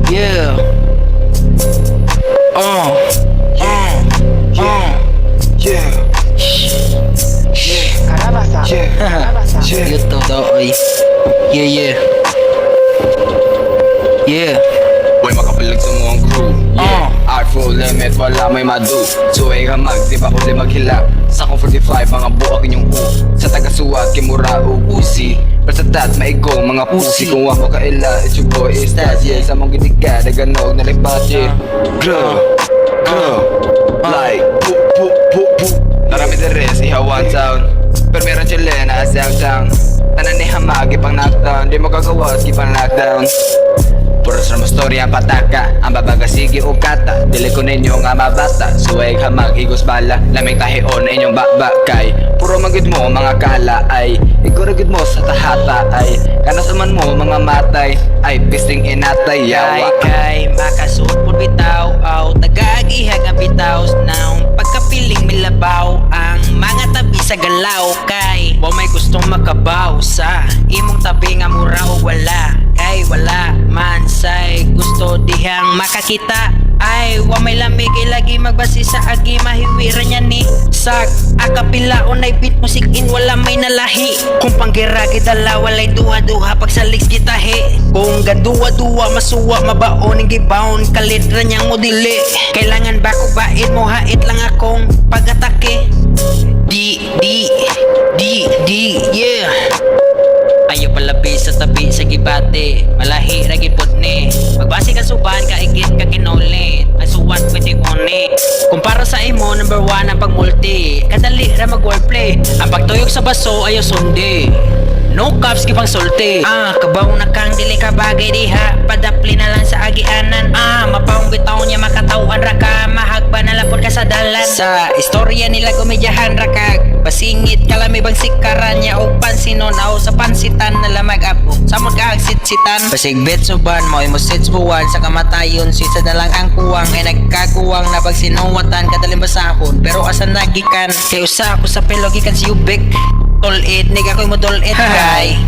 Yeah. Yeah. Karabasa. Karabasa. YouTube daw ay. Yeah. Yeah. Boy, makapalag sa mukhang crew. Artful limit, wala may madu. Suway hamag, di ba uli maghila? Sa kong 45, mga buwag inyong u. Sa taga-suwat, kimura o usi. Basta tat, maigo, mga pusi. Kung wako kaila, it's your boy, it's that. Yeah, sa mong giniga, naganog na lipat. Grow, like, pu. Narami the rest, ihawan sound. Pero meron chile na asang-sang. Tanan ni hamag, ipang knockdown. Di mo kagawas, ipang lockdown. Puro sa mga storya pataka. Ang babaga sige o kata. Dili ko ninyo nga mabata. Suweg hamag higos bala. Laming tahion inyong bakbakay. Puro magid mo mga kala ay iguragid mo sa tahata ay kanasaman mo mga matay ay pisting inatay yawa. Kay makasuot po bitaw. Aw tagaagihag ang bitaw. Naong pagkapiling milabaw. Ang mga tabi sa galaw. Kay wa may gustong makabaw sa imong tabi nga mura o wala. Kay wala man say gusto dihang makakita. Ay wa may lamig ay lagi magbasi sa agi mahiwira niya ni sak akapila onay beat music in wala may nalahi. Kung panggira gidala walay duha-duha pag sa leaks gitahi. Kung gaduwa-duwa masuwa mabaon ning gibaon kalidra niyang mo dili. Kailangan ba ko bait mo hait lang akong pagatake. Di yeah. Ayaw palabi sa tabi sa gibate. Malahi ra gipod ni. Magbasi ka suban ka igit ka kinolit. Ay suwat pwede oni. Kumpara sa imo number 1 ang pagmulti. Kadali ra mag wordplay. Ang pagtuyok sa baso ayo sundi. No caps kipang sulti. Kabaw na kang dili ka bagay diha. Padapli na lang sa agianan. Mapaong bitaw niya makatawan ra ka. Mahagba na lapod ka sa dalan. Sa istorya nila gumidyahan ra kag pasingit kalami bang sikaran niya o pansinon aw sa pansitan na lamag apo. Sa magkagsit-sitan. Pasigbit suban mo imo sits buwan sa kamatayon. Sisa na lang ang kuwang ay nagkakuwang na pag sinuwatan kadaling basahon. Pero asan nagikan? Kay usa ako sa pelogikan si Ubik. Tolit, nigga ko'y mo dolit kay